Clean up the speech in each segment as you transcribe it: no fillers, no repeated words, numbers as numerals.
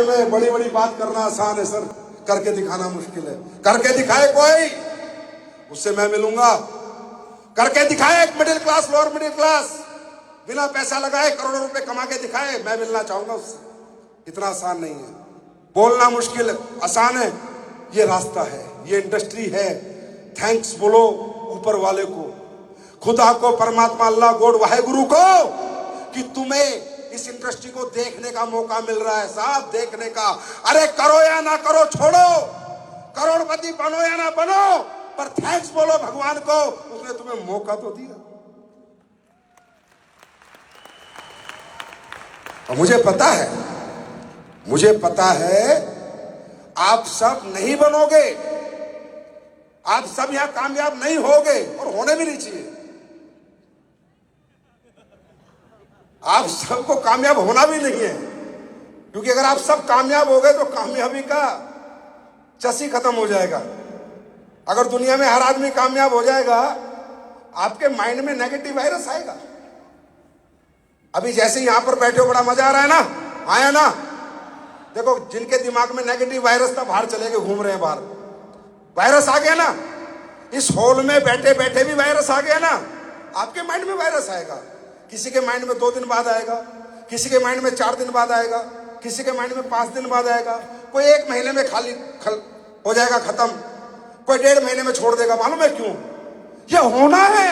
बारे में बड़ी बड़ी बात करना आसान है सर, करके दिखाना मुश्किल है। करके दिखाए कोई, उससे मैं मिलूंगा। करके दिखाए एक middle class, lower middle class, बिना पैसा लगाए करोड़ों रुपए कमा के दिखाए, मैं मिलना चाहूंगा उससे। इतना आसान नहीं है। बोलना मुश्किल है, आसान है। ये रास्ता है, ये इंडस्ट्री है। थैंक्स बोलो ऊपर वाले को, खुदा को, परमात्मा, अल्लाह, गॉड, वाहेगुरु को, कि तुम्हें इस इंडस्ट्री को देखने का मौका मिल रहा है साहब, देखने का। अरे करो या ना करो, छोड़ो, करोड़पति बनो या ना बनो, पर थैंक्स बोलो भगवान को, उसने तुम्हें मौका तो दिया। और मुझे पता है आप सब नहीं बनोगे, आप सब यहां कामयाब नहीं होगे, और होने भी नहीं चाहिए। आप सबको कामयाब होना भी नहीं है, क्योंकि अगर आप सब कामयाब हो गए तो कामयाबी का चसी खत्म हो जाएगा। अगर दुनिया में हर आदमी कामयाब हो जाएगा, आपके माइंड में नेगेटिव वायरस आएगा। अभी जैसे यहां पर बैठे हो, बड़ा मजा आ रहा है ना, आया ना? देखो, जिनके दिमाग में नेगेटिव वायरस था, बाहर चले गए, घूम रहे हैं बाहर। वायरस आ गया ना, इस हॉल में बैठे बैठे भी वायरस आ गया ना, आपके माइंड में वायरस आएगा। किसी के माइंड में 2 दिन बाद आएगा, किसी के माइंड में 4 दिन बाद आएगा, किसी के माइंड में 5 दिन बाद आएगा, कोई 1 महीने में हो जाएगा खत्म, कोई 1.5 महीने में छोड़ देगा। मालूम है क्यों? ये होना है,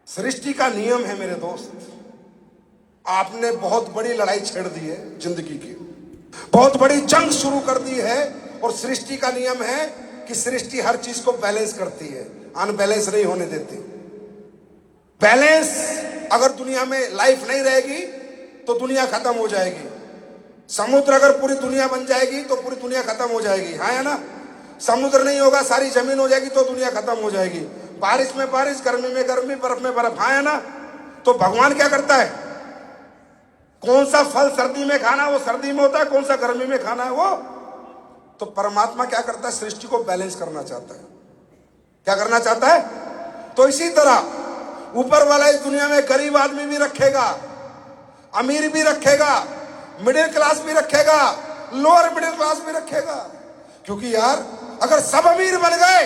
सृष्टि का नियम है मेरे दोस्त। आपने बहुत बड़ी लड़ाई छेड़ दी है जिंदगी की, बहुत बड़ी जंग शुरू कर दी है, और सृष्टि का नियम है कि सृष्टि हर चीज को बैलेंस करती है, अनबैलेंस नहीं होने देती। बैलेंस, अगर दुनिया में लाइफ नहीं रहेगी तो दुनिया खत्म हो जाएगी। समुद्र अगर पूरी दुनिया बन जाएगी तो पूरी दुनिया खत्म हो जाएगी, हाँ या ना? समुद्र नहीं होगा, सारी जमीन हो जाएगी तो दुनिया खत्म हो जाएगी। बारिश में बारिश, गर्मी में गर्मी, बर्फ में बर्फ, हाँ या ना? तो भगवान क्या करता है? कौन सा फल सर्दी में खाना वो सर्दी में होता है, कौन सा गर्मी में खाना है वो। तो परमात्मा क्या करता है? सृष्टि को बैलेंस करना चाहता है। क्या करना चाहता है? तो इसी तरह ऊपर वाला इस दुनिया में गरीब आदमी भी रखेगा, अमीर भी रखेगा, मिडिल क्लास भी रखेगा, लोअर मिडिल क्लास भी रखेगा। क्योंकि यार, अगर सब अमीर बन गए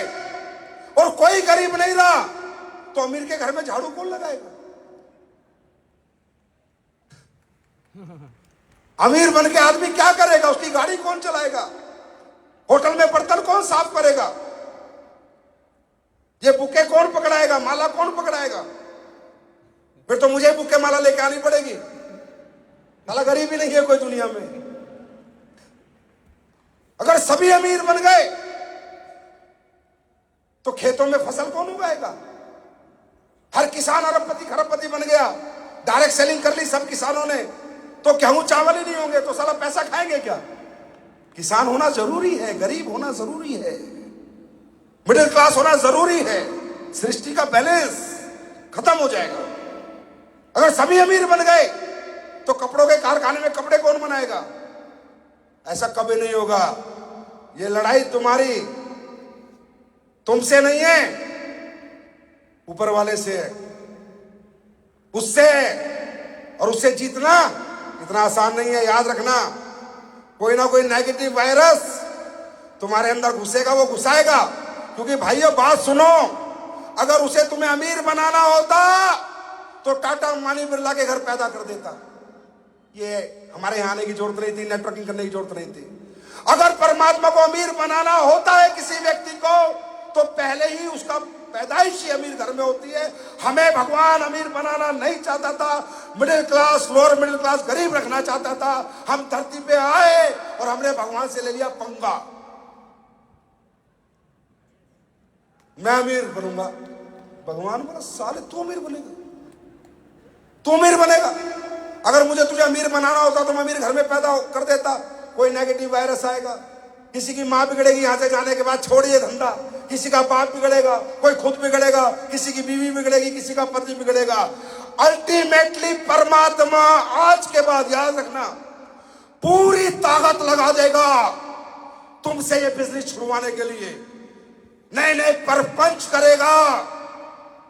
और कोई गरीब नहीं रहा, तो अमीर के घर में झाड़ू कौन लगाएगा? अमीर बन के आदमी क्या करेगा? उसकी गाड़ी कौन चलाएगा? होटल में बर्तन कौन साफ करेगा? ये बुके कौन पकड़ाएगा? माला कौन पकड़ाएगा? फिर तो मुझे बुके माला लेके आनी पड़ेगी। माला गरीब ही नहीं है कोई दुनिया में। अगर सभी अमीर बन गए तो खेतों में फसल कौन उगाएगा? हर किसान अरबपति खरबपति बन गया, डायरेक्ट सेलिंग कर ली सब किसानों ने, तो गेहूं चावल ही नहीं होंगे तो साला पैसा खाएंगे क्या? किसान होना जरूरी है, गरीब होना जरूरी है, मिडिल क्लास होना जरूरी है। सृष्टि का बैलेंस खत्म हो जाएगा। अगर सभी अमीर बन गए तो कपड़ों के कारखाने में कपड़े कौन बनाएगा? ऐसा कभी नहीं होगा। ये लड़ाई तुम्हारी तुमसे नहीं है, ऊपर वाले से है, उससे। और उससे जीतना इतना आसान नहीं है, याद रखना। कोई ना कोई नेगेटिव वायरस तुम्हारे अंदर घुसेगा, वो घुसाएगा। क्योंकि भाइयों बात सुनो, अगर उसे तुम्हें अमीर बनाना होता तो टाटा अंबानी बिरला के घर पैदा कर देता। ये हमारे यहाँ आने की जरूरत नहीं थी, नेटवर्किंग करने की जरूरत नहीं थी। अगर परमात्मा को अमीर बनाना होता है किसी व्यक्ति को, तो पहले ही उसका पैदाइश ही अमीर घर में होती है। हमें भगवान अमीर बनाना नहीं चाहता था, middle class, lower middle class, गरीब रखना चाहता था। हम धरती पे आए और हमने भगवान से ले लिया पंगा, मैं अमीर बनूंगा। भगवान बोला, साले तू अमीर बनेगा, तू अमीर बनेगा। अगर मुझे तुझे अमीर बनाना होता तो मैं अमीर घर में पैदा कर देता। कोई नेगेटिव वायरस आएगा, किसी की माँ बिगड़ेगी यहां से जाने के बाद, छोड़िए धंधा, किसी का बाप बिगड़ेगा, कोई खुद बिगड़ेगा, किसी की बीवी बिगड़ेगी, किसी का पति बिगड़ेगा। अल्टीमेटली परमात्मा आज के बाद, याद रखना, पूरी ताकत लगा देगा तुमसे ये बिजनेस छुड़वाने के लिए। नए नए परपंच करेगा,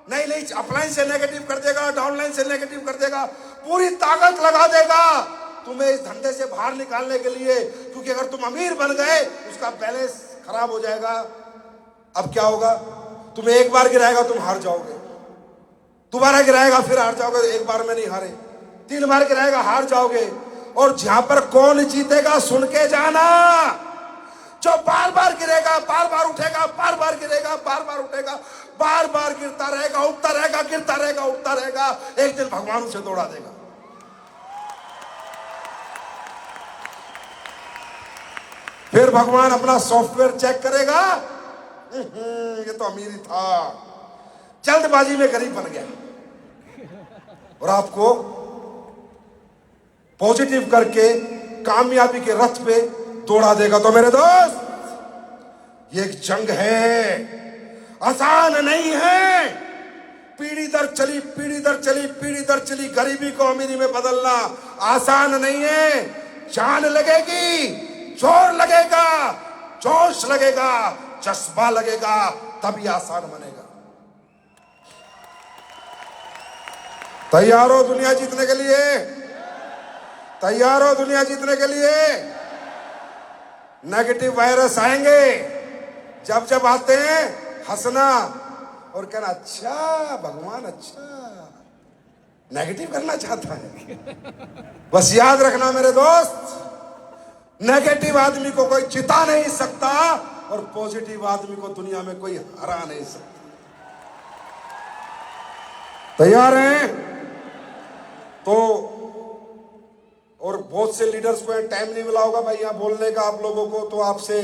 नई नई अपलाइन से नेगेटिव कर देगा, डाउनलाइन से नेगेटिव कर देगा, पूरी ताकत लगा देगा। तुम्हें इस धंधे से बाहर निकालने के लिए, क्योंकि अगर तुम अमीर बन गए उसका बैलेंस खराब हो जाएगा। अब क्या होगा, तुम्हें एक बार गिराएगा तुम हार जाओगे, दोबारा गिराएगा फिर हार जाओगे, एक बार में नहीं हारे, 3 बार गिराएगा हार जाओगे। और जहां पर कौन जीतेगा सुन के जाना, जो बार बार गिरेगा, बार बार उठेगा, बार बार गिरेगा, बार बार उठेगा, बार बार गिरता रहेगा, उठता रहेगा, गिरता रहेगा, उठता रहेगा, एक दिन भगवान उसे दौड़ा देगा। फिर भगवान अपना सॉफ्टवेयर चेक करेगा, ये तो अमीर ही था, जल्दबाजी में गरीब बन गया, और आपको पॉजिटिव करके कामयाबी के रथ पे दौड़ा देगा। तो मेरे दोस्त, ये एक जंग है, आसान नहीं है। पीढ़ी दर चली, पीढ़ी दर चली, पीढ़ी दर चली गरीबी को अमीरी में बदलना आसान नहीं है। जान लगेगी, जोर लगेगा, जोश लगेगा, जज्बा लगेगा, तभी आसान बनेगा। तैयार हो दुनिया जीतने के लिए? तैयार हो दुनिया जीतने के लिए? नेगेटिव वायरस आएंगे, जब जब आते हैं हंसना और कहना अच्छा भगवान अच्छा नेगेटिव करना चाहता है। बस याद रखना मेरे दोस्त, नेगेटिव आदमी को कोई जिता नहीं सकता और पॉजिटिव आदमी को दुनिया में कोई हरा नहीं सकता। तैयार हैं? तो और बहुत से लीडर्स को टाइम नहीं मिला होगा भाई यहाँ बोलने का आप लोगों को, तो आपसे